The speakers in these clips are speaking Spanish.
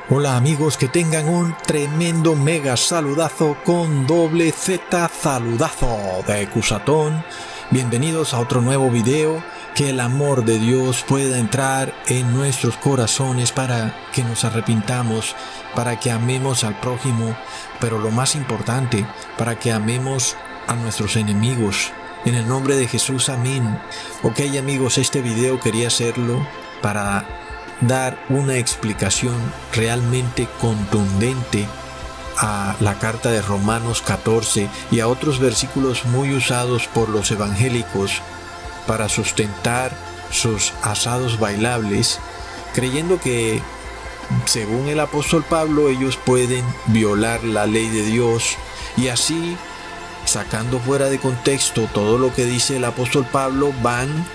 Hola amigos, que tengan un tremendo mega saludazo con doble Z saludazo de Cusatón. Bienvenidos a otro nuevo video. Que el amor de Dios pueda entrar en nuestros corazones para que nos arrepintamos, para que amemos al prójimo, pero lo más importante, para que amemos a nuestros enemigos. En el nombre de Jesús, amén. Ok amigos, este video quería hacerlo para dar una explicación realmente contundente a la carta de Romanos 14 y a otros versículos muy usados por los evangélicos para sustentar sus asados bailables, creyendo que, según el apóstol Pablo, ellos pueden violar la ley de Dios y así, sacando fuera de contexto todo lo que dice el apóstol Pablo, van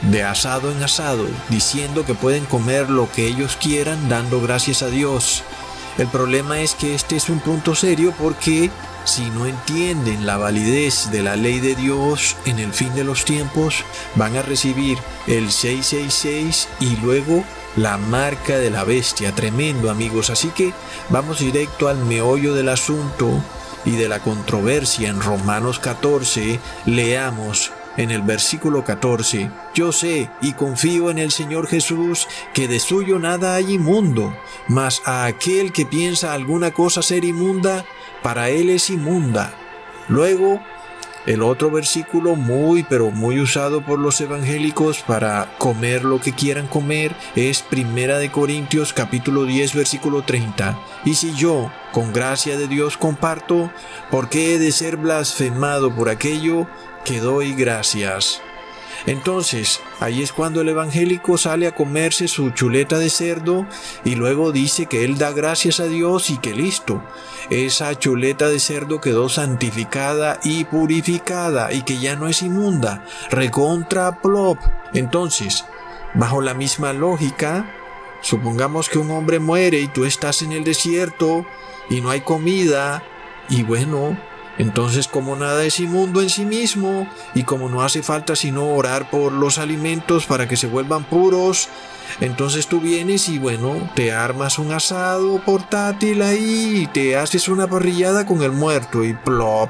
de asado en asado, diciendo que pueden comer lo que ellos quieran, dando gracias a Dios. El problema es que este es un punto serio porque si no entienden la validez de la ley de Dios en el fin de los tiempos, van a recibir el 666 y luego la marca de la bestia. Tremendo, amigos. Así que vamos directo al meollo del asunto y de la controversia en Romanos 14. Leamos en el versículo 14, yo sé y confío en el Señor Jesús que de suyo nada hay inmundo, mas a aquel que piensa alguna cosa ser inmunda, para él es inmunda. Luego, el otro versículo muy usado por los evangélicos para comer lo que quieran comer es 1 Corintios capítulo 10 versículo 30. Y si yo, con gracia de Dios comparto, ¿por qué he de ser blasfemado por aquello que doy gracias? Entonces, ahí es cuando el evangélico sale a comerse su chuleta de cerdo y luego dice que él da gracias a Dios y que listo, esa chuleta de cerdo quedó santificada y purificada y que ya no es inmunda, recontra plop. Entonces, bajo la misma lógica, supongamos que un hombre muere y tú estás en el desierto y no hay comida y bueno, entonces como nada es inmundo en sí mismo y como no hace falta sino orar por los alimentos para que se vuelvan puros, entonces tú vienes y bueno, te armas un asado portátil ahí y te haces una parrillada con el muerto y plop.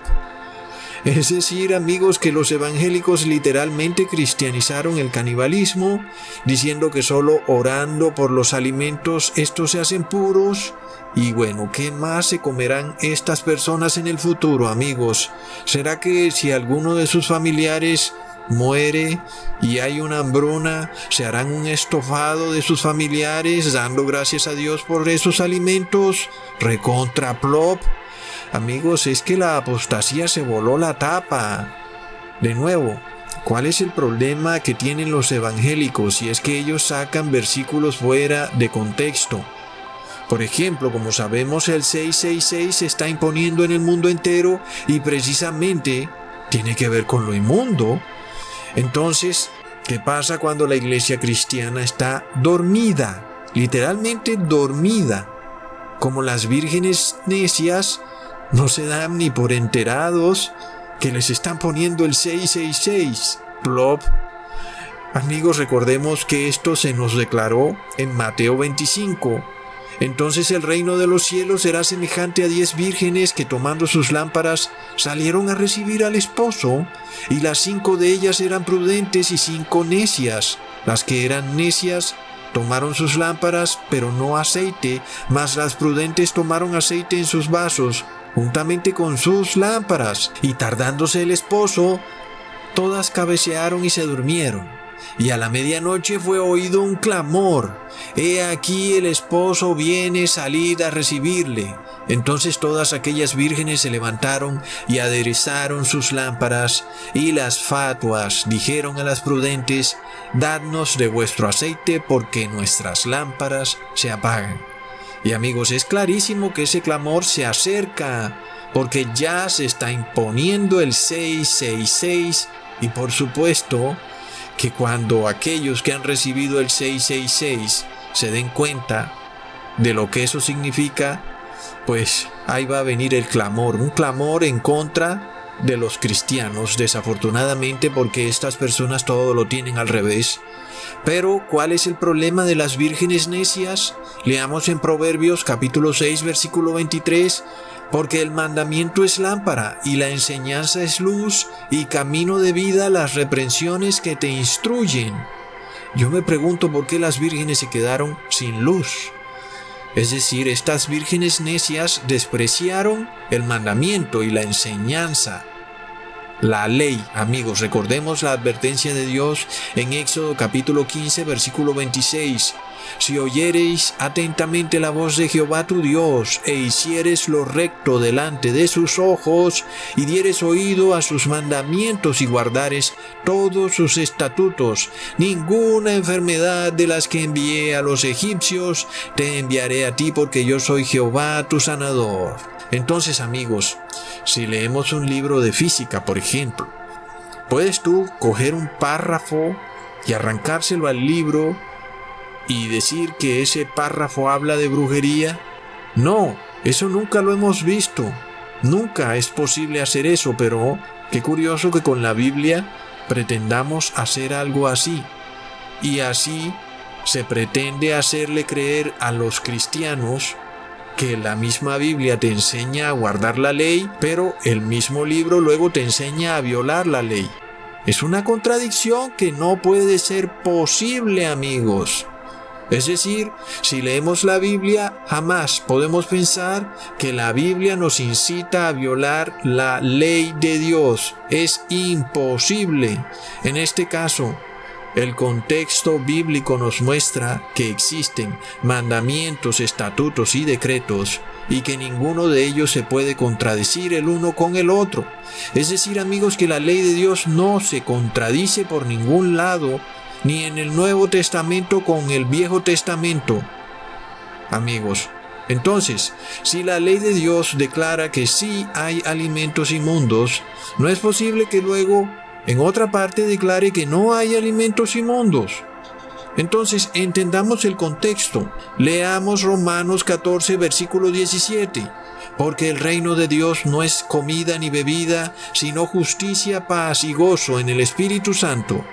Es decir, amigos, que los evangélicos literalmente cristianizaron el canibalismo, diciendo que solo orando por los alimentos estos se hacen puros. Y bueno, ¿qué más se comerán estas personas en el futuro, amigos? ¿Será que si alguno de sus familiares muere y hay una hambruna, se harán un estofado de sus familiares dando gracias a Dios por esos alimentos? Recontra plop. Amigos, es que la apostasía se voló la tapa. De nuevo, ¿cuál es el problema que tienen los evangélicos? Y es que ellos sacan versículos fuera de contexto. Por ejemplo, como sabemos, el 666 se está imponiendo en el mundo entero y precisamente tiene que ver con lo inmundo. Entonces, ¿qué pasa cuando la iglesia cristiana está dormida? Literalmente dormida. Como las vírgenes necias no se dan ni por enterados que les están poniendo el 666. Plop. Amigos, recordemos que esto se nos declaró en Mateo 25. Entonces el reino de los cielos será semejante a 10 vírgenes que tomando sus lámparas salieron a recibir al esposo, y las 5 de ellas eran prudentes y 5 necias. Las que eran necias tomaron sus lámparas, pero no aceite, mas las prudentes tomaron aceite en sus vasos, juntamente con sus lámparas. Y tardándose el esposo, todas cabecearon y se durmieron. Y a la medianoche fue oído un clamor: «He aquí el esposo viene, salid a recibirle». Entonces todas aquellas vírgenes se levantaron y aderezaron sus lámparas, y las fatuas dijeron a las prudentes: «Dadnos de vuestro aceite, porque nuestras lámparas se apagan». Y amigos, es clarísimo que ese clamor se acerca, porque ya se está imponiendo el 666, y por supuesto que cuando aquellos que han recibido el 666 se den cuenta de lo que eso significa, pues ahí va a venir el clamor, un clamor en contra de los cristianos, desafortunadamente, porque estas personas todo lo tienen al revés. Pero, ¿cuál es el problema de las vírgenes necias? Leamos en Proverbios capítulo 6, versículo 23. Porque el mandamiento es lámpara, y la enseñanza es luz, y camino de vida las reprensiones que te instruyen. Yo me pregunto por qué las vírgenes se quedaron sin luz. Es decir, estas vírgenes necias despreciaron el mandamiento y la enseñanza. La ley, amigos, recordemos la advertencia de Dios en Éxodo capítulo 15, versículo 26. Si oyereis atentamente la voz de Jehová tu Dios, e hicieres lo recto delante de sus ojos, y dieres oído a sus mandamientos y guardares todos sus estatutos, ninguna enfermedad de las que envié a los egipcios te enviaré a ti, porque yo soy Jehová tu sanador. Entonces, amigos, si leemos un libro de física, por ejemplo, ¿puedes tú coger un párrafo y arrancárselo al libro y decir que ese párrafo habla de brujería? No, eso nunca lo hemos visto. Nunca es posible hacer eso, pero qué curioso que con la Biblia pretendamos hacer algo así. Y así se pretende hacerle creer a los cristianos que la misma Biblia te enseña a guardar la ley, pero el mismo libro luego te enseña a violar la ley. Es una contradicción que no puede ser posible, amigos. Es decir, si leemos la Biblia, jamás podemos pensar que la Biblia nos incita a violar la ley de Dios. Es imposible. En este caso, el contexto bíblico nos muestra que existen mandamientos, estatutos y decretos, y que ninguno de ellos se puede contradecir el uno con el otro. Es decir, amigos, que la ley de Dios no se contradice por ningún lado, ni en el Nuevo Testamento con el Viejo Testamento. Amigos, entonces, si la ley de Dios declara que sí hay alimentos inmundos, no es posible que luego en otra parte declare que no hay alimentos inmundos. Entonces, entendamos el contexto. Leamos Romanos 14, versículo 17. Porque el reino de Dios no es comida ni bebida, sino justicia, paz y gozo en el Espíritu Santo.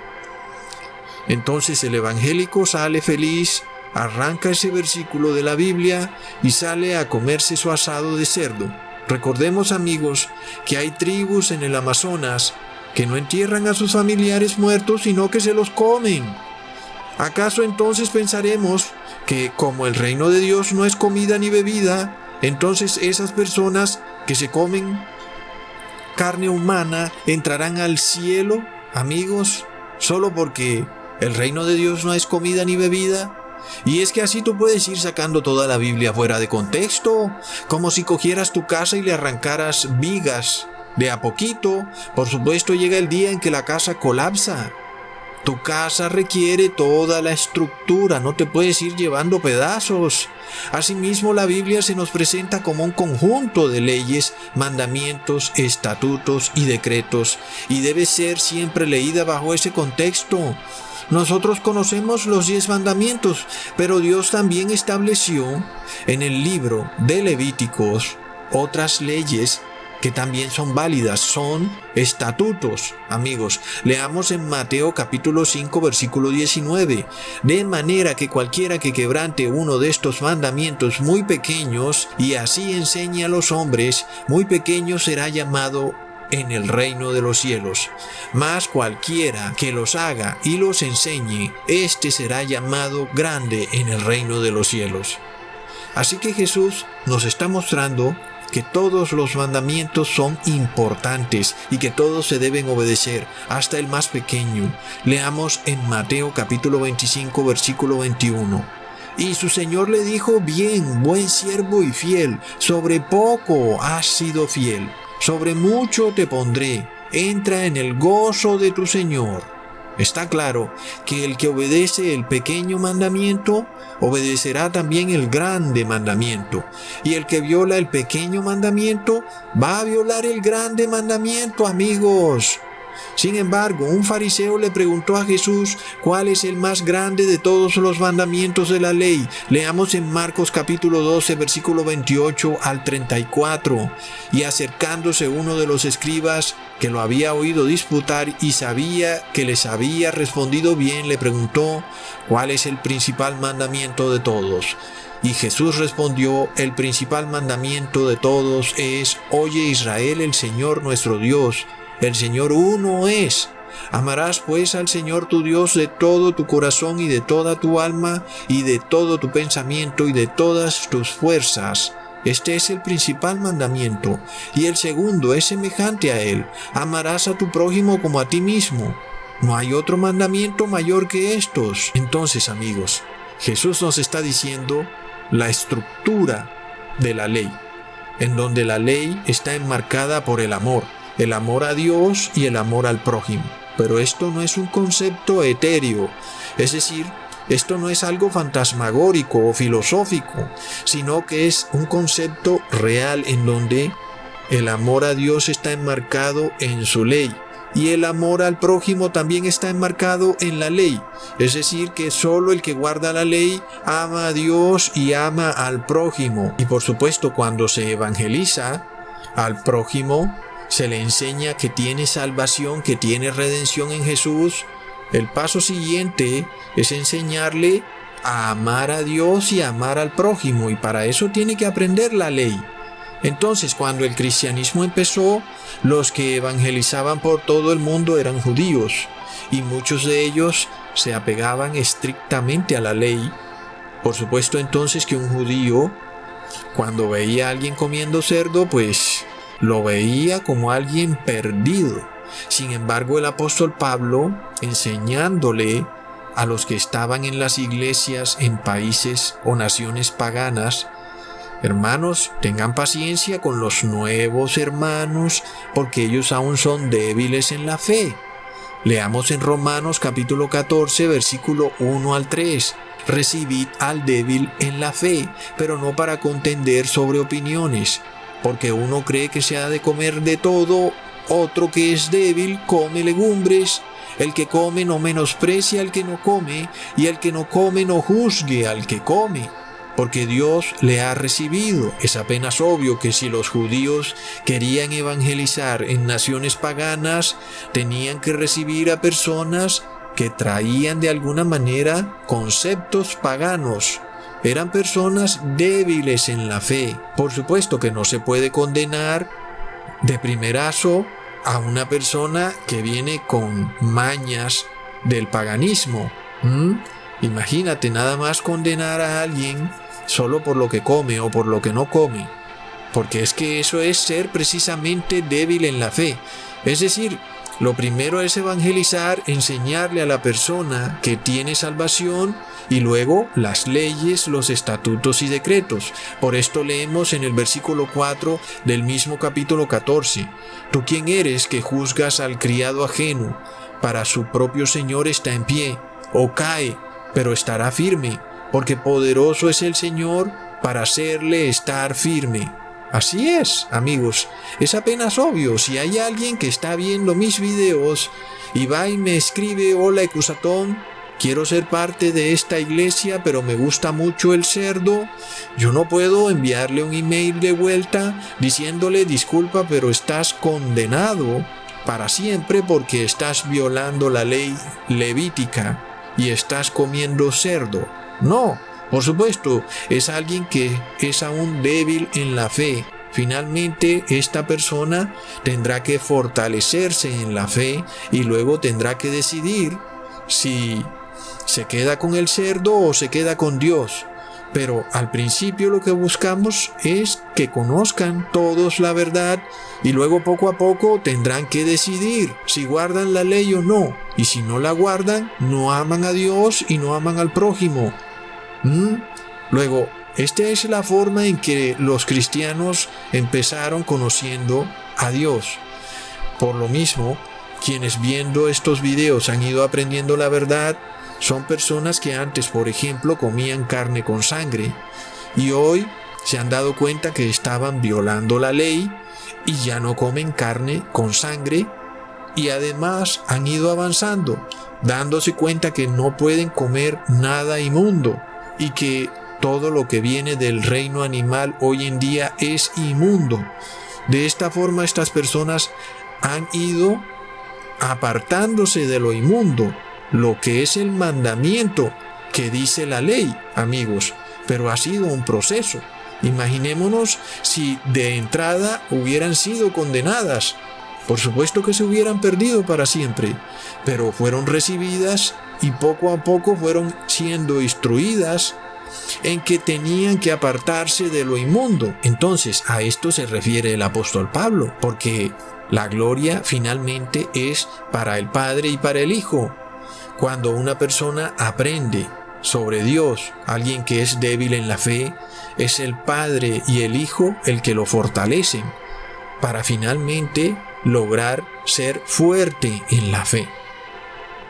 Entonces el evangélico sale feliz, arranca ese versículo de la Biblia y sale a comerse su asado de cerdo. Recordemos, amigos, que hay tribus en el Amazonas que no entierran a sus familiares muertos, sino que se los comen. ¿Acaso entonces pensaremos que como el reino de Dios no es comida ni bebida, entonces esas personas que se comen carne humana entrarán al cielo, amigos, solo porque el reino de Dios no es comida ni bebida? Y es que así tú puedes ir sacando toda la Biblia fuera de contexto, como si cogieras tu casa y le arrancaras vigas de a poquito. Por supuesto, llega el día en que la casa colapsa. Tu casa requiere toda la estructura, no te puedes ir llevando pedazos. Asimismo, la Biblia se nos presenta como un conjunto de leyes, mandamientos, estatutos y decretos, y debe ser siempre leída bajo ese contexto. Nosotros conocemos los 10 mandamientos, pero Dios también estableció en el libro de Levíticos otras leyes que también son válidas, son estatutos. Amigos, leamos en Mateo capítulo 5 versículo 19. De manera que cualquiera que quebrante uno de estos mandamientos muy pequeños y así enseñe a los hombres, muy pequeño será llamado en el reino de los cielos. Mas cualquiera que los haga y los enseñe, éste será llamado grande en el reino de los cielos. Así que Jesús nos está mostrando que todos los mandamientos son importantes y que todos se deben obedecer, hasta el más pequeño. Leamos en Mateo capítulo 25 versículo 21. Y su Señor le dijo: bien, buen siervo y fiel, sobre poco has sido fiel, sobre mucho te pondré, entra en el gozo de tu Señor. Está claro que el que obedece el pequeño mandamiento, obedecerá también el grande mandamiento. Y el que viola el pequeño mandamiento, va a violar el grande mandamiento, amigos. Sin embargo, un fariseo le preguntó a Jesús cuál es el más grande de todos los mandamientos de la ley. Leamos en Marcos capítulo 12, versículo 28 al 34. Y acercándose uno de los escribas que lo había oído disputar y sabía que les había respondido bien, le preguntó cuál es el principal mandamiento de todos. Y Jesús respondió: el principal mandamiento de todos es: oye Israel, el Señor nuestro Dios, el Señor uno es. Amarás pues al Señor tu Dios de todo tu corazón y de toda tu alma y de todo tu pensamiento y de todas tus fuerzas. Este es el principal mandamiento. Y el segundo es semejante a él: amarás a tu prójimo como a ti mismo. No hay otro mandamiento mayor que estos. Entonces, amigos, Jesús nos está diciendo la estructura de la ley, en donde la ley está enmarcada por el amor a Dios y el amor al prójimo. Pero esto no es un concepto etéreo, es decir, esto no es algo fantasmagórico o filosófico, sino que es un concepto real en donde el amor a Dios está enmarcado en su ley. Y el amor al prójimo también está enmarcado en la ley. Es decir, que solo el que guarda la ley ama a Dios y ama al prójimo. Y por supuesto, cuando se evangeliza al prójimo, se le enseña que tiene salvación, que tiene redención en Jesús. El paso siguiente es enseñarle a amar a Dios y a amar al prójimo. Y para eso tiene que aprender la ley. Entonces, cuando el cristianismo empezó, los que evangelizaban por todo el mundo eran judíos, y muchos de ellos se apegaban estrictamente a la ley. Por supuesto, entonces, que un judío, cuando veía a alguien comiendo cerdo, pues lo veía como alguien perdido. Sin embargo, el apóstol Pablo, enseñándole a los que estaban en las iglesias en países o naciones paganas: hermanos, tengan paciencia con los nuevos hermanos, porque ellos aún son débiles en la fe. Leamos en Romanos capítulo 14, versículo 1 al 3. Recibid al débil en la fe, pero no para contender sobre opiniones, porque uno cree que se ha de comer de todo, otro que es débil come legumbres. El que come no menosprecia al que no come, y el que no come no juzgue al que come, porque Dios le ha recibido. Es apenas obvio que si los judíos querían evangelizar en naciones paganas, tenían que recibir a personas que traían de alguna manera conceptos paganos. Eran personas débiles en la fe. Por supuesto que no se puede condenar de primerazo a una persona que viene con mañas del paganismo. Imagínate nada más condenar a alguien solo por lo que come o por lo que no come, porque es que eso es ser precisamente débil en la fe. Es decir, lo primero es evangelizar, enseñarle a la persona que tiene salvación, y luego las leyes, los estatutos y decretos. Por esto leemos en el versículo 4 del mismo capítulo 14: ¿tú quién eres que juzgas al criado ajeno? Para su propio Señor está en pie, o cae, pero estará firme, porque poderoso es el Señor para hacerle estar firme. Así es, amigos, es apenas obvio. Si hay alguien que está viendo mis videos y va y me escribe: hola Ecusatón, quiero ser parte de esta iglesia, pero me gusta mucho el cerdo, yo no puedo enviarle un email de vuelta diciéndole: disculpa, pero estás condenado para siempre porque estás violando la ley levítica y estás comiendo cerdo. No, por supuesto, es alguien que es aún débil en la fe. Finalmente, esta persona tendrá que fortalecerse en la fe y luego tendrá que decidir si se queda con el cerdo o se queda con Dios. Pero al principio lo que buscamos es que conozcan todos la verdad, y luego poco a poco tendrán que decidir si guardan la ley o no. Y si no la guardan, no aman a Dios y no aman al prójimo. Luego, esta es la forma en que los cristianos empezaron conociendo a Dios. Por lo mismo, quienes viendo estos videos han ido aprendiendo la verdad son personas que antes, por ejemplo, comían carne con sangre, y hoy se han dado cuenta que estaban violando la ley y ya no comen carne con sangre, y además han ido avanzando, dándose cuenta que no pueden comer nada inmundo y que todo lo que viene del reino animal hoy en día es inmundo. De esta forma, estas personas han ido apartándose de lo inmundo, lo que es el mandamiento que dice la ley, amigos, pero ha sido un proceso. Imaginémonos si de entrada hubieran sido condenadas. Por supuesto que se hubieran perdido para siempre, pero fueron recibidas y poco a poco fueron siendo instruidas en que tenían que apartarse de lo inmundo. Entonces, a esto se refiere el apóstol Pablo, porque la gloria finalmente es para el Padre y para el Hijo. Cuando una persona aprende sobre Dios, alguien que es débil en la fe, es el Padre y el Hijo el que lo fortalecen para finalmente lograr ser fuerte en la fe.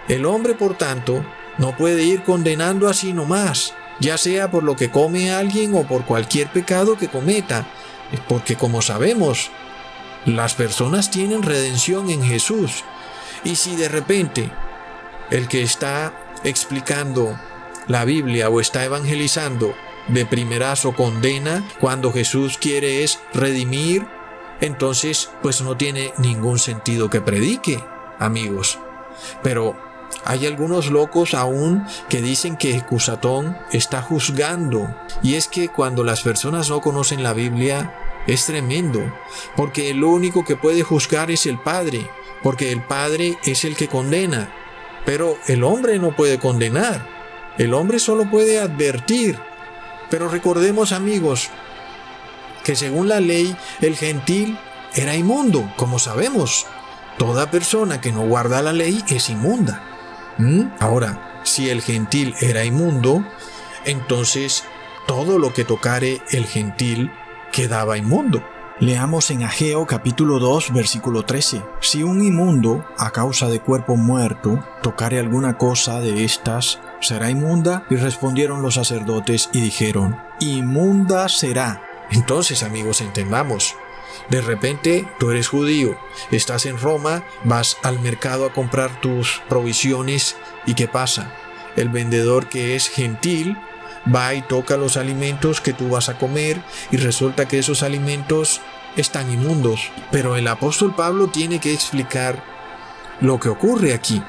El hombre, por tanto, no puede ir condenando así nomás, ya sea por lo que come alguien o por cualquier pecado que cometa, porque como sabemos, las personas tienen redención en Jesús. Y si de repente el que está explicando la Biblia o está evangelizando de primerazo condena, cuando Jesús quiere es redimir, entonces pues no tiene ningún sentido que predique, amigos. Pero hay algunos locos aún que dicen que Cusatón está juzgando, y es que cuando las personas no conocen la Biblia es tremendo, porque el único que puede juzgar es el Padre, porque el Padre es el que condena, pero el hombre no puede condenar, el hombre solo puede advertir. Pero recordemos, amigos, que según la ley el gentil era inmundo, como sabemos. Toda persona que no guarda la ley es inmunda. Ahora, si el gentil era inmundo, entonces todo lo que tocare el gentil quedaba inmundo. Leamos en Ageo capítulo 2 versículo 13. Si un inmundo, a causa de cuerpo muerto, tocare alguna cosa de estas, ¿será inmunda? Y respondieron los sacerdotes y dijeron, inmunda será. Entonces, amigos, entendamos. De repente tú eres judío, estás en Roma, vas al mercado a comprar tus provisiones y ¿qué pasa? El vendedor que es gentil va y toca los alimentos que tú vas a comer y resulta que esos alimentos están inmundos. Pero el apóstol Pablo tiene que explicar lo que ocurre aquí,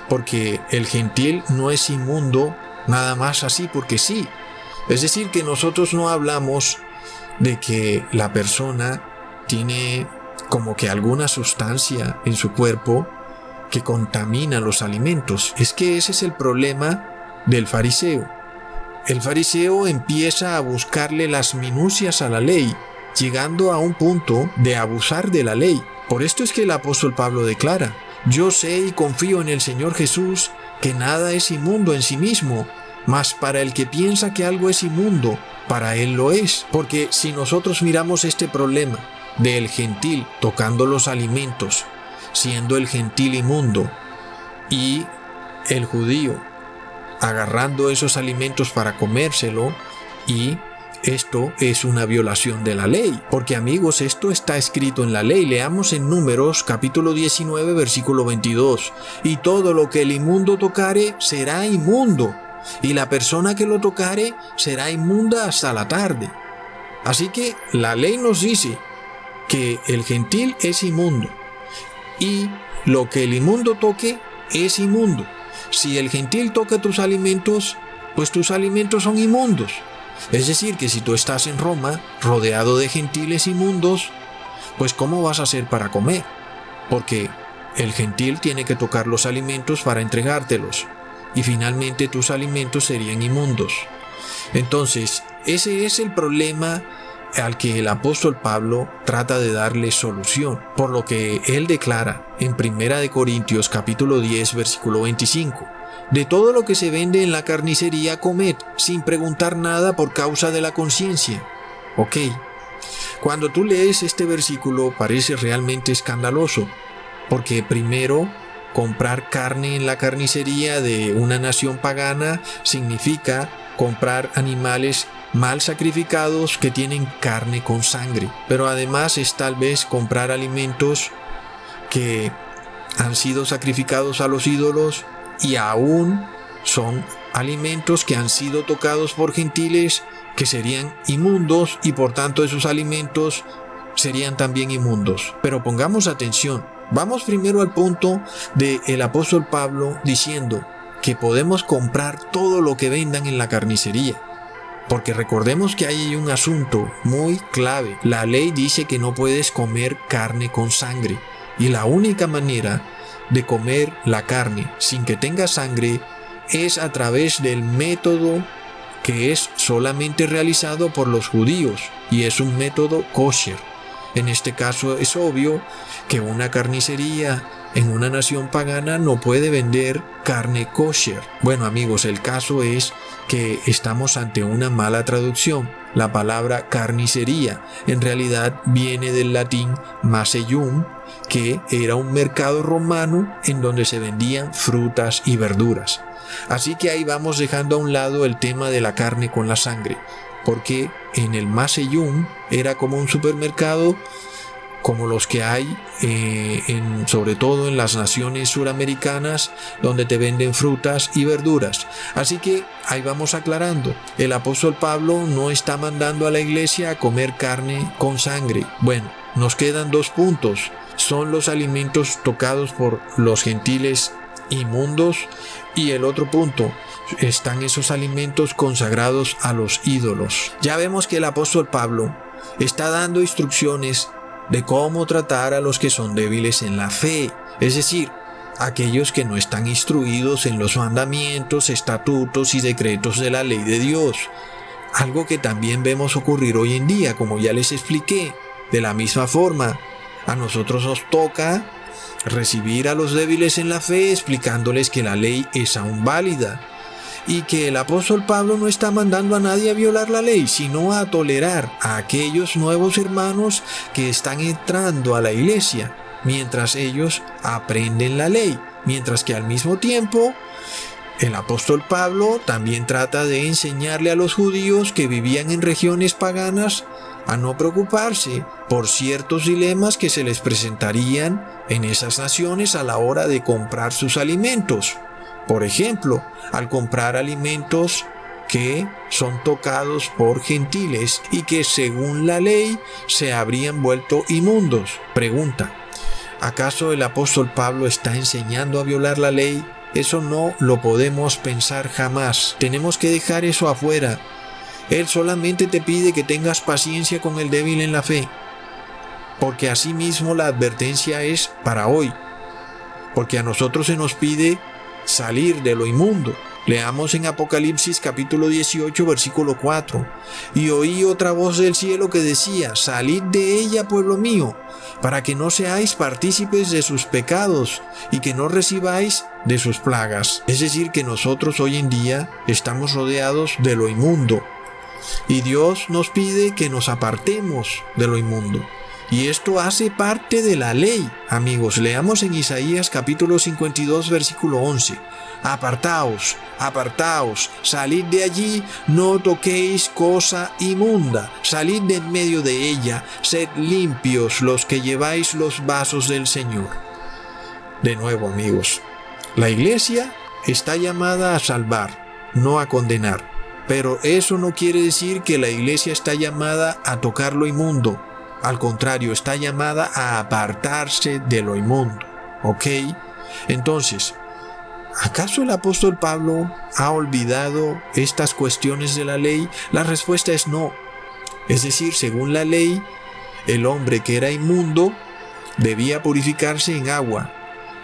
porque el gentil no es inmundo nada más así porque sí. Es decir, que nosotros no hablamos de que la persona tiene como que alguna sustancia en su cuerpo que contamina los alimentos. Es que ese es el problema del fariseo. El fariseo empieza a buscarle las minucias a la ley, llegando a un punto de abusar de la ley. Por esto es que el apóstol Pablo declara, yo sé y confío en el Señor Jesús que nada es inmundo en sí mismo, mas para el que piensa que algo es inmundo, para él lo es. Porque si nosotros miramos este problema del gentil tocando los alimentos, siendo el gentil inmundo, y el judío agarrando esos alimentos para comérselo, y esto es una violación de la ley. Porque, amigos, esto está escrito en la ley. Leamos en Números capítulo 19 versículo 22. Y todo lo que el inmundo tocare será inmundo, y la persona que lo tocare será inmunda hasta la tarde. Así que la ley nos dice que el gentil es inmundo y lo que el inmundo toque es inmundo. Si el gentil toca tus alimentos, pues tus alimentos son inmundos. Es decir, que si tú estás en Roma rodeado de gentiles inmundos, pues ¿cómo vas a hacer para comer? Porque el gentil tiene que tocar los alimentos para entregártelos, y finalmente tus alimentos serían inmundos. Entonces, ese es el problema al que el apóstol Pablo trata de darle solución, por lo que él declara en 1 Corintios capítulo 10 versículo 25, de todo lo que se vende en la carnicería comed, sin preguntar nada por causa de la conciencia. Ok, cuando tú lees este versículo parece realmente escandaloso, porque primero, comprar carne en la carnicería de una nación pagana significa comprar animales mal sacrificados que tienen carne con sangre. Pero además es tal vez comprar alimentos que han sido sacrificados a los ídolos y aún son alimentos que han sido tocados por gentiles que serían inmundos y por tanto esos alimentos serían también inmundos. Pero pongamos atención, vamos primero al punto del apóstol Pablo diciendo que podemos comprar todo lo que vendan en la carnicería. Porque recordemos que hay un asunto muy clave. La ley dice que no puedes comer carne con sangre. Y la única manera de comer la carne sin que tenga sangre es a través del método que es solamente realizado por los judíos. Y es un método kosher. En este caso es obvio que una carnicería en una nación pagana no puede vender carne kosher. Bueno amigos, el caso es que estamos ante una mala traducción. La palabra carnicería en realidad viene del latín macellum, que era un mercado romano en donde se vendían frutas y verduras. Así que ahí vamos dejando a un lado el tema de la carne con la sangre, porque en el macellum era como un supermercado como los que hay sobre todo en las naciones suramericanas, donde te venden frutas y verduras. Así que ahí vamos aclarando, el apóstol Pablo no está mandando a la iglesia a comer carne con sangre. Bueno, nos quedan dos puntos, son los alimentos tocados por los gentiles inmundos, y el otro punto, están esos alimentos consagrados a los ídolos. Ya vemos que el apóstol Pablo está dando instrucciones de cómo tratar a los que son débiles en la fe, es decir, aquellos que no están instruidos en los mandamientos, estatutos y decretos de la ley de Dios. Algo que también vemos ocurrir hoy en día, como ya les expliqué. De la misma forma, a nosotros nos toca recibir a los débiles en la fe explicándoles que la ley es aún válida y que el apóstol Pablo no está mandando a nadie a violar la ley, sino a tolerar a aquellos nuevos hermanos que están entrando a la iglesia mientras ellos aprenden la ley, mientras que al mismo tiempo el apóstol Pablo también trata de enseñarle a los judíos que vivían en regiones paganas a no preocuparse por ciertos dilemas que se les presentarían en esas naciones a la hora de comprar sus alimentos. Por ejemplo, al comprar alimentos que son tocados por gentiles y que según la ley se habrían vuelto inmundos. Pregunta, ¿acaso el apóstol Pablo está enseñando a violar la ley? Eso no lo podemos pensar jamás. Tenemos que dejar eso afuera. Él solamente te pide que tengas paciencia con el débil en la fe, porque asimismo la advertencia es para hoy, porque a nosotros se nos pide salir de lo inmundo. Leamos en Apocalipsis capítulo 18 versículo 4. Y oí otra voz del cielo que decía: salid de ella, pueblo mío, para que no seáis partícipes de sus pecados y que no recibáis de sus plagas. Es decir, que nosotros hoy en día estamos rodeados de lo inmundo y Dios nos pide que nos apartemos de lo inmundo. Y esto hace parte de la ley. Amigos, leamos en Isaías capítulo 52 versículo 11. Apartaos, apartaos, salid de allí, no toquéis cosa inmunda, salid de en medio de ella, sed limpios los que lleváis los vasos del Señor. De nuevo, amigos, la iglesia está llamada a salvar, no a condenar. Pero eso no quiere decir que la iglesia está llamada a tocar lo inmundo. Al contrario, está llamada a apartarse de lo inmundo. ¿Ok? Entonces, ¿acaso el apóstol Pablo ha olvidado estas cuestiones de la ley? La respuesta es no. Es decir, según la ley, el hombre que era inmundo debía purificarse en agua,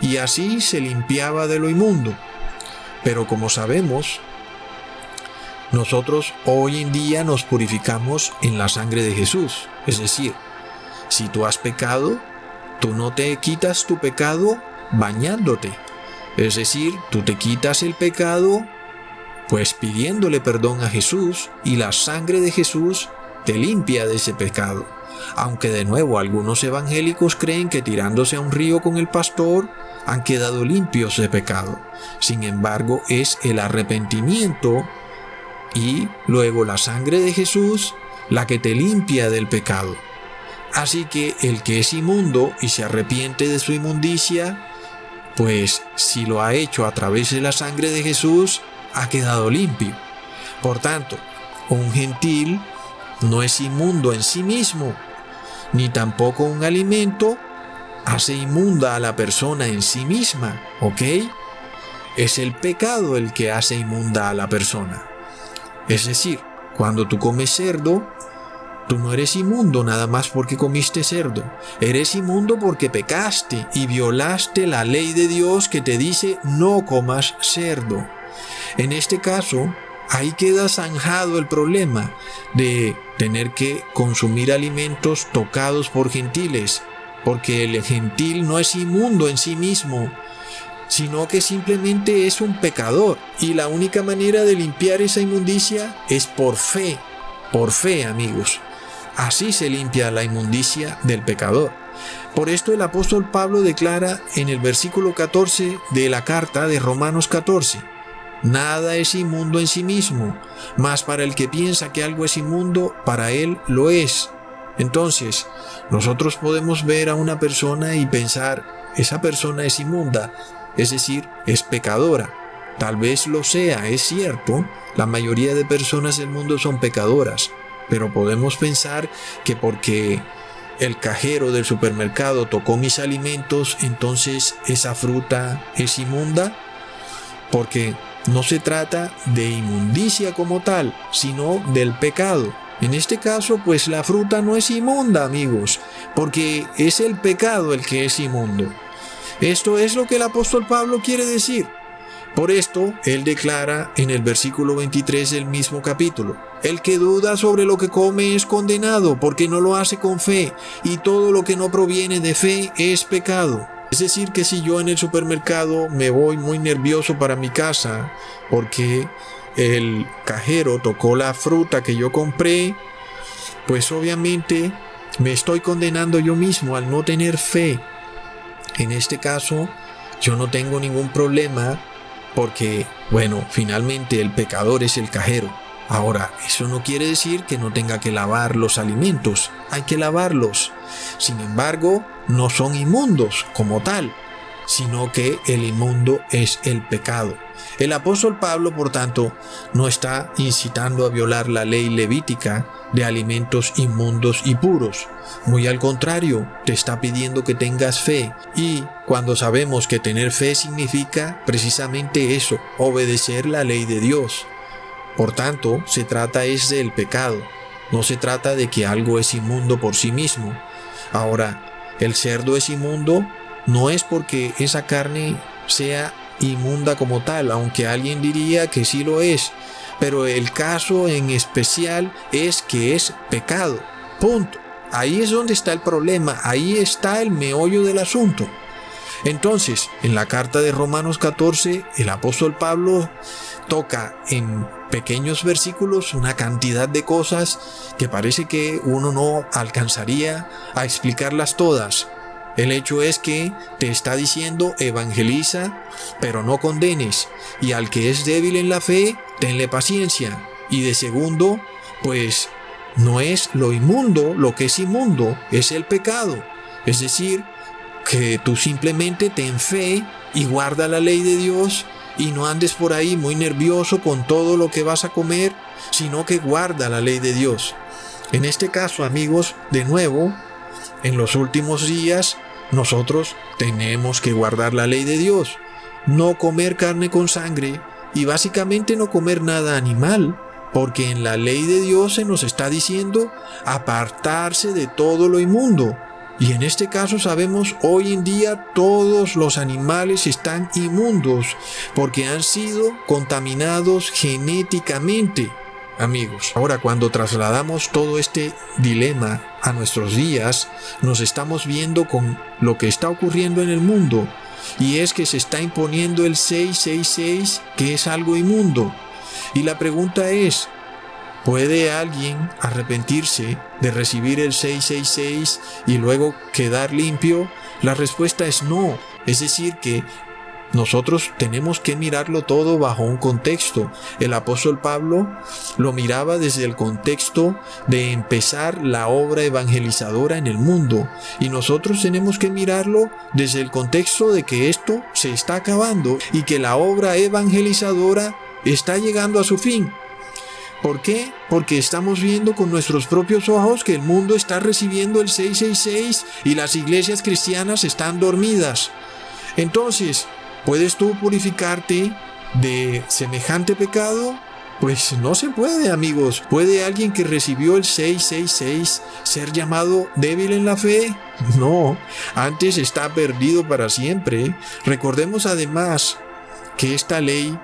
y así se limpiaba de lo inmundo. Pero como sabemos, nosotros hoy en día nos purificamos en la sangre de Jesús. Es decir, si tú has pecado, tú no te quitas tu pecado bañándote. Es decir, tú te quitas el pecado pues pidiéndole perdón a Jesús, y la sangre de Jesús te limpia de ese pecado. Aunque de nuevo algunos evangélicos creen que tirándose a un río con el pastor han quedado limpios de pecado. Sin embargo, es el arrepentimiento y luego la sangre de Jesús la que te limpia del pecado. Así que el que es inmundo y se arrepiente de su inmundicia pues si lo ha hecho a través de la sangre de Jesús, ha quedado limpio. Por tanto, un gentil no es inmundo en sí mismo, ni tampoco un alimento hace inmunda a la persona en sí misma, ¿ok? Es el pecado el que hace inmunda a la persona. Es decir, cuando tú comes cerdo, tú no eres inmundo nada más porque comiste cerdo. Eres inmundo porque pecaste y violaste la ley de Dios que te dice no comas cerdo. En este caso, ahí queda zanjado el problema de tener que consumir alimentos tocados por gentiles, porque el gentil no es inmundo en sí mismo, sino que simplemente es un pecador. Y la única manera de limpiar esa inmundicia es por fe, amigos. Así se limpia la inmundicia del pecador. Por esto el apóstol Pablo declara en el versículo 14 de la carta de Romanos 14, nada es inmundo en sí mismo, mas para el que piensa que algo es inmundo, para él lo es. Entonces, nosotros podemos ver a una persona y pensar, esa persona es inmunda, es decir, es pecadora. Tal vez lo sea, es cierto, la mayoría de personas del mundo son pecadoras, pero podemos pensar que porque el cajero del supermercado tocó mis alimentos, entonces esa fruta es inmunda, porque no se trata de inmundicia como tal, sino del pecado. En este caso, pues la fruta no es inmunda, amigos, porque es el pecado el que es inmundo. Esto es lo que el apóstol Pablo quiere decir. Por esto, él declara en el versículo 23 del mismo capítulo, el que duda sobre lo que come es condenado, porque no lo hace con fe, y todo lo que no proviene de fe es pecado. Es decir, que si yo en el supermercado me voy muy nervioso para mi casa, porque el cajero tocó la fruta que yo compré, pues obviamente me estoy condenando yo mismo al no tener fe. En este caso, yo no tengo ningún problema porque, bueno, finalmente el pecador es el cajero. Ahora, eso no quiere decir que no tenga que lavar los alimentos. Hay que lavarlos. Sin embargo, no son inmundos como tal, sino que el inmundo es el pecado. El apóstol Pablo, por tanto, no está incitando a violar la ley levítica de alimentos inmundos y puros. Muy al contrario, te está pidiendo que tengas fe. Y cuando sabemos que tener fe significa precisamente eso, obedecer la ley de Dios. Por tanto, se trata es del pecado. No se trata de que algo es inmundo por sí mismo. Ahora, el cerdo es inmundo no es porque esa carne sea inmunda como tal, aunque alguien diría que sí lo es, pero el caso en especial es que es pecado. Punto. Ahí es donde está el problema, ahí está el meollo del asunto. Entonces, en la carta de Romanos 14, el apóstol Pablo toca en pequeños versículos una cantidad de cosas que parece que uno no alcanzaría a explicarlas todas. El hecho es que te está diciendo evangeliza, pero no condenes, y al que es débil en la fe, tenle paciencia. Y de segundo, pues no es lo inmundo, lo que es inmundo es el pecado. Es decir, que tú simplemente ten fe y guarda la ley de Dios y no andes por ahí muy nervioso con todo lo que vas a comer, sino que guarda la ley de Dios. En este caso, amigos, de nuevo, en los últimos días, nosotros tenemos que guardar la ley de Dios, no comer carne con sangre y básicamente no comer nada animal, porque en la ley de Dios se nos está diciendo apartarse de todo lo inmundo. Y en este caso sabemos hoy en día todos los animales están inmundos porque han sido contaminados genéticamente. Amigos, ahora cuando trasladamos todo este dilema a nuestros días, nos estamos viendo con lo que está ocurriendo en el mundo, y es que se está imponiendo el 666, que es algo inmundo. Y la pregunta es, ¿puede alguien arrepentirse de recibir el 666 y luego quedar limpio? La respuesta es no. Es decir, que Nosotros tenemos que mirarlo todo bajo un contexto. El apóstol Pablo lo miraba desde el contexto de empezar la obra evangelizadora en el mundo. Y nosotros tenemos que mirarlo desde el contexto de que esto se está acabando y que la obra evangelizadora está llegando a su fin. ¿Por qué? Porque estamos viendo con nuestros propios ojos que el mundo está recibiendo el 666 y las iglesias cristianas están dormidas. Entonces, ¿puedes tú purificarte de semejante pecado? Pues no se puede, amigos. ¿Puede alguien que recibió el 666 ser llamado débil en la fe? No, antes está perdido para siempre. Recordemos además que esta ley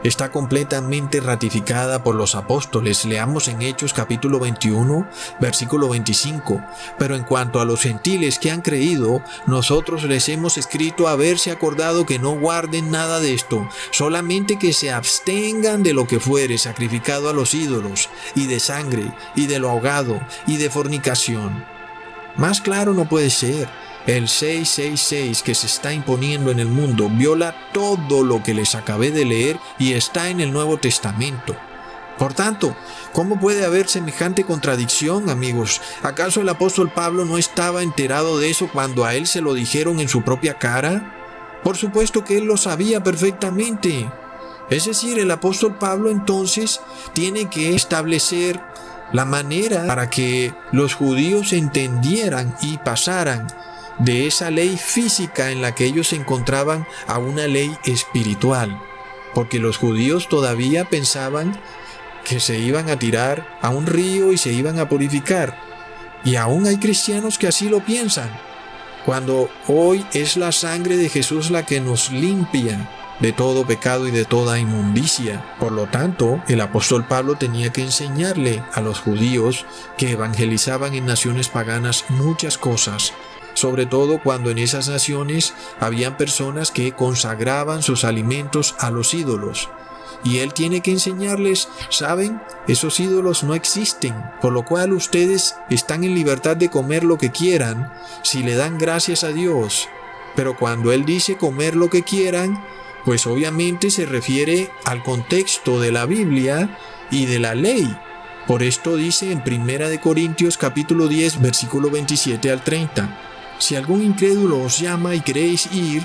está completamente ratificada por los apóstoles. Leamos en Hechos capítulo 21, versículo 25. Pero en cuanto a los gentiles que han creído, nosotros les hemos escrito haberse acordado que no guarden nada de esto, solamente que se abstengan de lo que fuere sacrificado a los ídolos, y de sangre, y de lo ahogado, y de fornicación. Más claro no puede ser. El 666 que se está imponiendo en el mundo viola todo lo que les acabé de leer y está en el Nuevo Testamento. Por tanto, ¿cómo puede haber semejante contradicción, amigos? ¿Acaso el apóstol Pablo no estaba enterado de eso cuando a él se lo dijeron en su propia cara? Por supuesto que él lo sabía perfectamente. Es decir, el apóstol Pablo entonces tiene que establecer la manera para que los judíos entendieran y pasaran de esa ley física en la que ellos se encontraban a una ley espiritual, porque los judíos todavía pensaban que se iban a tirar a un río y se iban a purificar, y aún hay cristianos que así lo piensan, cuando hoy es la sangre de Jesús la que nos limpia de todo pecado y de toda inmundicia. Por lo tanto, el apóstol Pablo tenía que enseñarle a los judíos que evangelizaban en naciones paganas muchas cosas, sobre todo cuando en esas naciones habían personas que consagraban sus alimentos a los ídolos. Y él tiene que enseñarles, ¿saben? Esos ídolos no existen, por lo cual ustedes están en libertad de comer lo que quieran si le dan gracias a Dios. Pero cuando él dice comer lo que quieran, pues obviamente se refiere al contexto de la Biblia y de la ley. Por esto dice en 1 Corintios capítulo 10, versículo 27 al 30. Si algún incrédulo os llama y queréis ir,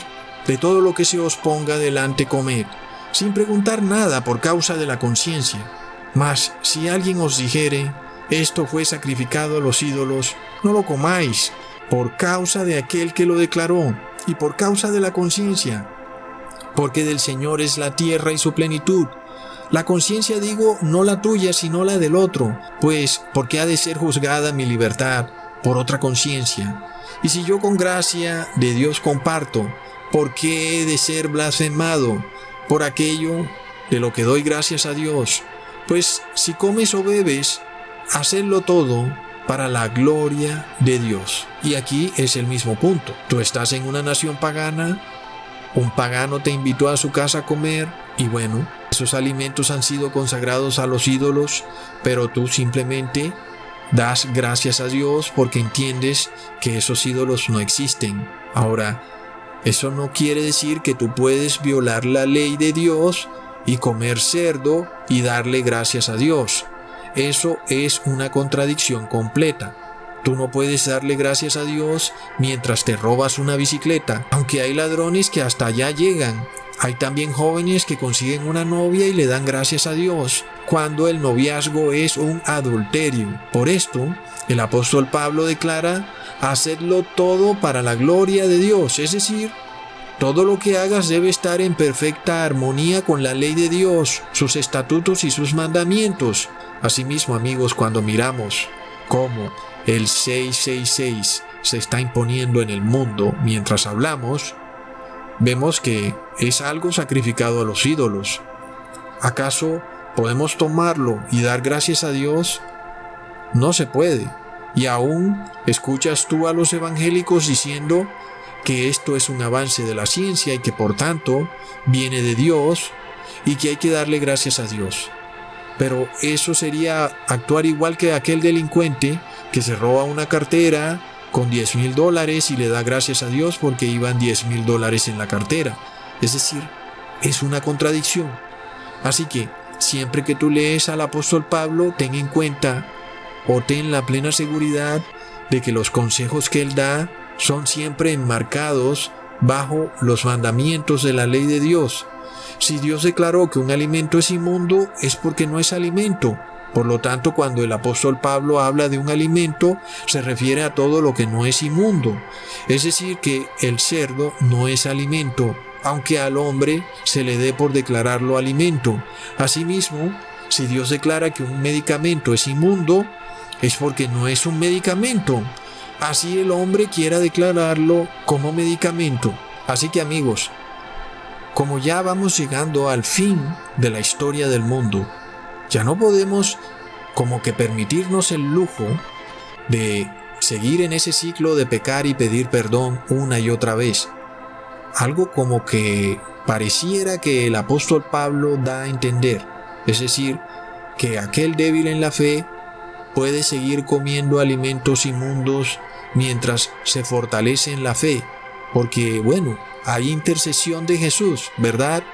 de todo lo que se os ponga delante comed, sin preguntar nada por causa de la conciencia. Mas si alguien os dijere, esto fue sacrificado a los ídolos, no lo comáis, por causa de aquel que lo declaró, y por causa de la conciencia. Porque del Señor es la tierra y su plenitud. La conciencia digo, no la tuya, sino la del otro, pues, ¿por qué ha de ser juzgada mi libertad por otra conciencia? Y si yo con gracia de Dios comparto, ¿por qué he de ser blasfemado por aquello de lo que doy gracias a Dios? Pues si comes o bebes, hacedlo todo para la gloria de Dios. Y aquí es el mismo punto. Tú estás en una nación pagana, un pagano te invitó a su casa a comer, y bueno, esos alimentos han sido consagrados a los ídolos, pero tú simplemente das gracias a Dios porque entiendes que esos ídolos no existen. Ahora, eso no quiere decir que tú puedes violar la ley de Dios y comer cerdo y darle gracias a Dios. Eso es una contradicción completa. Tú no puedes darle gracias a Dios mientras te robas una bicicleta, aunque hay ladrones que hasta allá llegan. Hay también jóvenes que consiguen una novia y le dan gracias a Dios, cuando el noviazgo es un adulterio. Por esto, el apóstol Pablo declara, hacedlo todo para la gloria de Dios, es decir, todo lo que hagas debe estar en perfecta armonía con la ley de Dios, sus estatutos y sus mandamientos. Asimismo, amigos, cuando miramos cómo el 666 se está imponiendo en el mundo mientras hablamos, vemos que es algo sacrificado a los ídolos. ¿Acaso podemos tomarlo y dar gracias a Dios? No se puede. Y aún escuchas tú a los evangélicos diciendo que esto es un avance de la ciencia y que por tanto viene de Dios y que hay que darle gracias a Dios. Pero eso sería actuar igual que aquel delincuente que se roba una cartera con $10,000 y le da gracias a Dios porque iban $10,000 en la cartera. Es decir, es una contradicción. Así que siempre que tú lees al apóstol Pablo, ten en cuenta o ten la plena seguridad de que los consejos que él da son siempre enmarcados bajo los mandamientos de la ley de Dios. Si Dios declaró que un alimento es inmundo, es porque no es alimento. Por lo tanto, cuando el apóstol Pablo habla de un alimento, se refiere a todo lo que no es inmundo. Es decir, que el cerdo no es alimento, aunque al hombre se le dé por declararlo alimento. Asimismo, si Dios declara que un medicamento es inmundo, es porque no es un medicamento. Así el hombre quiera declararlo como medicamento. Así que amigos, como ya vamos llegando al fin de la historia del mundo, ya no podemos como que permitirnos el lujo de seguir en ese ciclo de pecar y pedir perdón una y otra vez. Algo como que pareciera que el apóstol Pablo da a entender, es decir, que aquel débil en la fe puede seguir comiendo alimentos inmundos mientras se fortalece en la fe, porque bueno, hay intercesión de Jesús, ¿verdad?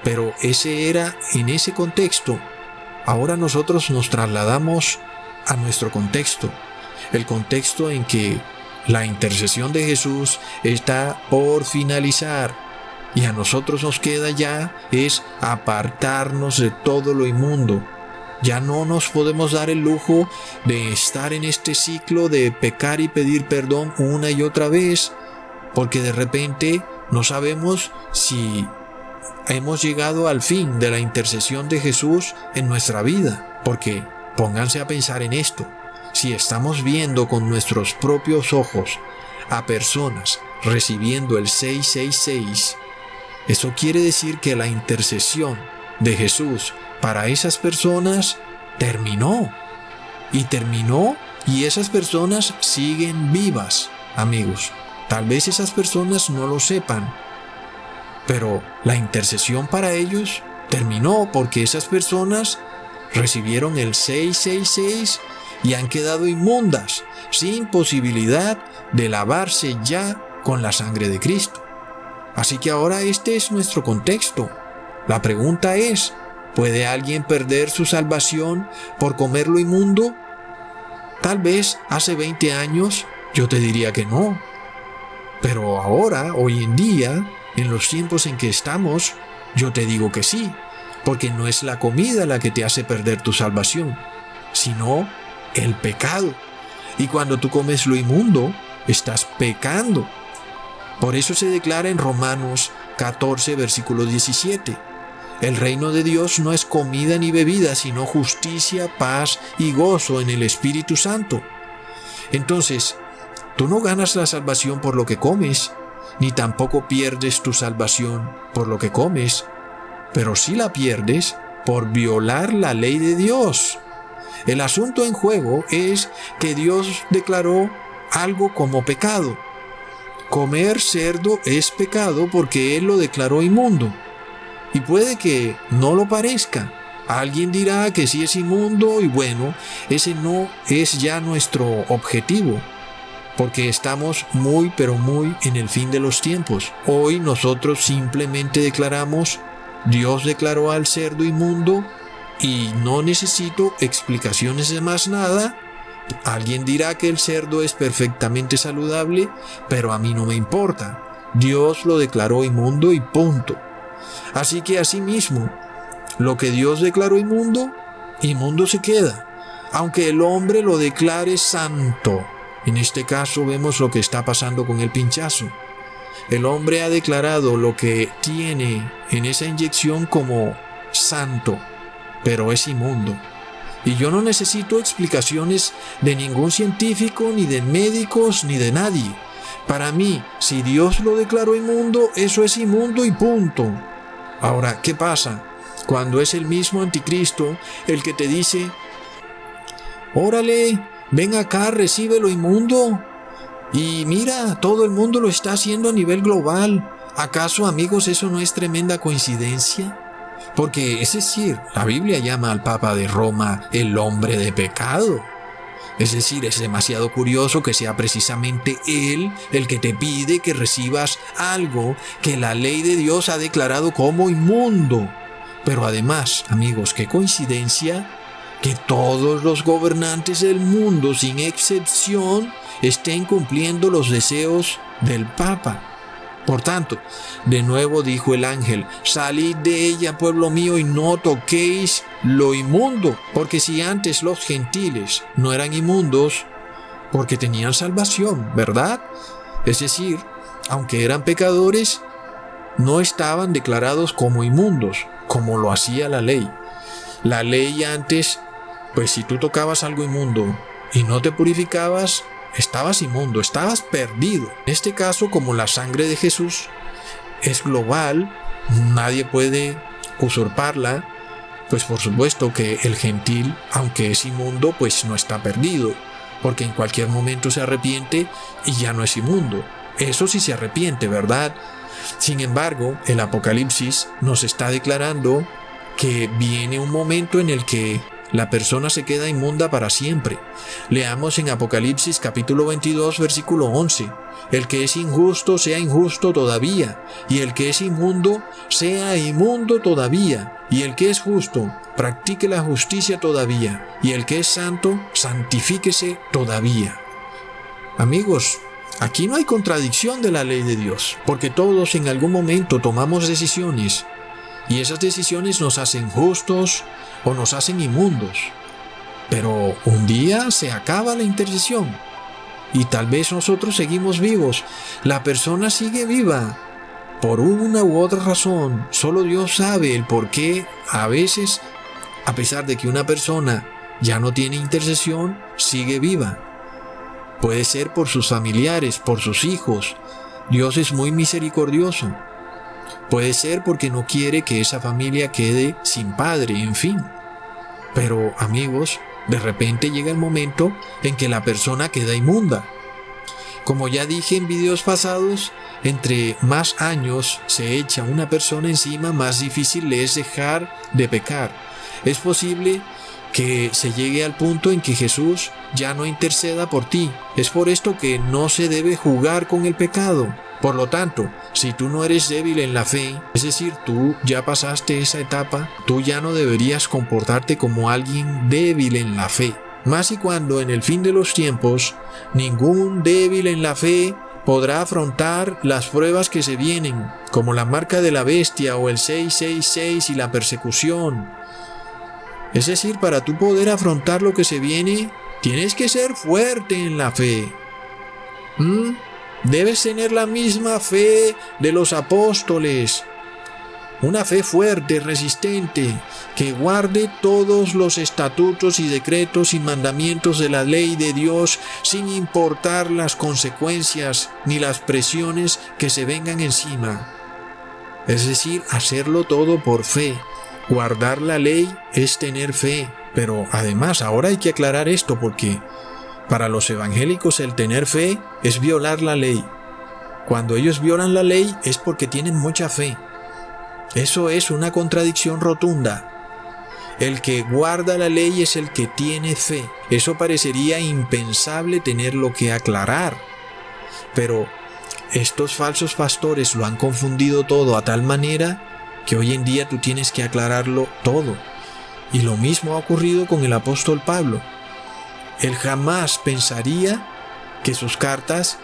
Pero ese era en ese contexto. Ahora nosotros nos trasladamos a nuestro contexto, el contexto en que la intercesión de Jesús está por finalizar y a nosotros nos queda ya es apartarnos de todo lo inmundo. Ya no nos podemos dar el lujo de estar en este ciclo de pecar y pedir perdón una y otra vez, porque de repente no sabemos si hemos llegado al fin de la intercesión de Jesús en nuestra vida. Porque pónganse a pensar en esto. Si estamos viendo con nuestros propios ojos a personas recibiendo el 666, eso quiere decir que la intercesión de Jesús para esas personas terminó. Y esas personas siguen vivas, amigos. Tal vez esas personas no lo sepan, pero la intercesión para ellos terminó porque esas personas recibieron el 666 y han quedado inmundas, sin posibilidad de lavarse ya con la sangre de Cristo. Así que ahora este es nuestro contexto. La pregunta es, ¿puede alguien perder su salvación por comer lo inmundo? Tal vez hace 20 años yo te diría que no. Pero ahora, hoy en día, en los tiempos en que estamos, yo te digo que sí, porque no es la comida la que te hace perder tu salvación, sino el pecado. Y cuando tú comes lo inmundo, estás pecando. Por eso se declara en Romanos 14, versículo 17. El reino de Dios no es comida ni bebida, sino justicia, paz y gozo en el Espíritu Santo. Entonces, tú no ganas la salvación por lo que comes, ni tampoco pierdes tu salvación por lo que comes, pero sí la pierdes por violar la ley de Dios. El asunto en juego es que Dios declaró algo como pecado. Comer cerdo es pecado porque Él lo declaró inmundo. Y puede que no lo parezca. Alguien dirá que sí es inmundo y bueno, ese no es ya nuestro objetivo, porque estamos muy pero muy en el fin de los tiempos. Hoy nosotros simplemente declaramos, Dios declaró al cerdo inmundo y no necesito explicaciones de más nada. Alguien dirá que el cerdo es perfectamente saludable, pero a mí no me importa. Dios lo declaró inmundo y punto. Así que asimismo, lo que Dios declaró inmundo, inmundo se queda, aunque el hombre lo declare santo. En este caso vemos lo que está pasando con el pinchazo. El hombre ha declarado lo que tiene en esa inyección como santo, pero es inmundo. Y yo no necesito explicaciones de ningún científico, ni de médicos, ni de nadie. Para mí, si Dios lo declaró inmundo, eso es inmundo y punto. Ahora, ¿qué pasa cuando es el mismo anticristo el que te dice, órale, ven acá, recibe lo inmundo? Y mira, todo el mundo lo está haciendo a nivel global. ¿Acaso, amigos, eso no es tremenda coincidencia? Porque, es decir, la Biblia llama al Papa de Roma el hombre de pecado. Es decir, es demasiado curioso que sea precisamente Él el que te pide que recibas algo que la ley de Dios ha declarado como inmundo. Pero además, amigos, qué coincidencia que todos los gobernantes del mundo, sin excepción, estén cumpliendo los deseos del Papa. Por tanto, de nuevo dijo el ángel: salid de ella, pueblo mío, y no toquéis lo inmundo, porque si antes los gentiles no eran inmundos, porque tenían salvación, ¿verdad? Es decir, aunque eran pecadores, no estaban declarados como inmundos, como lo hacía la ley. La ley antes, pues si tú tocabas algo inmundo y no te purificabas, estabas inmundo, estabas perdido. En este caso, como la sangre de Jesús es global, nadie puede usurparla, pues por supuesto que el gentil, aunque es inmundo, pues no está perdido, porque en cualquier momento se arrepiente y ya no es inmundo. Eso sí se arrepiente, ¿verdad? Sin embargo, el Apocalipsis nos está declarando que viene un momento en el que la persona se queda inmunda para siempre. Leamos en Apocalipsis capítulo 22, versículo 11. El que es injusto sea injusto todavía, y el que es inmundo sea inmundo todavía, y el que es justo practique la justicia todavía, y el que es santo santifíquese todavía. Amigos, aquí no hay contradicción de la ley de Dios, porque todos en algún momento tomamos decisiones, y esas decisiones nos hacen justos o nos hacen inmundos. Pero un día se acaba la intercesión y tal vez nosotros seguimos vivos. La persona sigue viva por una u otra razón. Solo Dios sabe el por qué. A veces, a pesar de que una persona ya no tiene intercesión, sigue viva. Puede ser por sus familiares, por sus hijos. Dios es muy misericordioso. Puede ser porque no quiere que esa familia quede sin padre, en fin. Pero, amigos, de repente llega el momento en que la persona queda inmunda. Como ya dije en videos pasados, entre más años se echa una persona encima, más difícil le es dejar de pecar. Es posible que se llegue al punto en que Jesús ya no interceda por ti. Es por esto que no se debe jugar con el pecado. Por lo tanto, si tú no eres débil en la fe, es decir, tú ya pasaste esa etapa, tú ya no deberías comportarte como alguien débil en la fe. Más y cuando en el fin de los tiempos, ningún débil en la fe podrá afrontar las pruebas que se vienen, como la marca de la bestia o el 666 y la persecución. Es decir, para tú poder afrontar lo que se viene, tienes que ser fuerte en la fe. Debes tener la misma fe de los apóstoles, una fe fuerte, resistente, que guarde todos los estatutos y decretos y mandamientos de la ley de Dios sin importar las consecuencias ni las presiones que se vengan encima. Es decir, hacerlo todo por fe. Guardar la ley es tener fe, pero además ahora hay que aclarar esto porque para los evangélicos el tener fe es violar la ley. Cuando ellos violan la ley es porque tienen mucha fe. Eso es una contradicción rotunda. El que guarda la ley es el que tiene fe. Eso parecería impensable tenerlo que aclarar. Pero estos falsos pastores lo han confundido todo a tal manera que hoy en día tú tienes que aclararlo todo. Y lo mismo ha ocurrido con el apóstol Pablo. Él jamás pensaría que sus cartas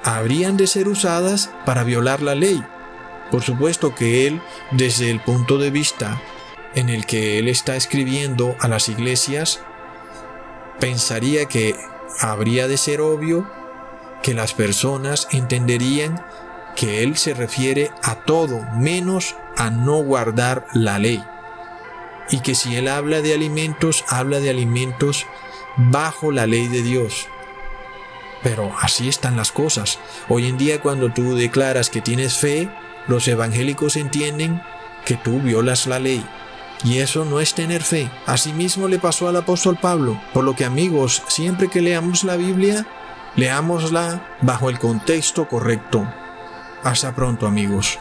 habrían de ser usadas para violar la ley. Por supuesto que él, desde el punto de vista en el que él está escribiendo a las iglesias, pensaría que habría de ser obvio que las personas entenderían que él se refiere a todo menos a no guardar la ley. Y que si él habla de alimentos bajo la ley de Dios. Pero así están las cosas. Hoy en día cuando tú declaras que tienes fe, los evangélicos entienden que tú violas la ley. Y eso no es tener fe. Asimismo le pasó al apóstol Pablo. Por lo que amigos, siempre que leamos la Biblia, leámosla bajo el contexto correcto. Hasta pronto amigos.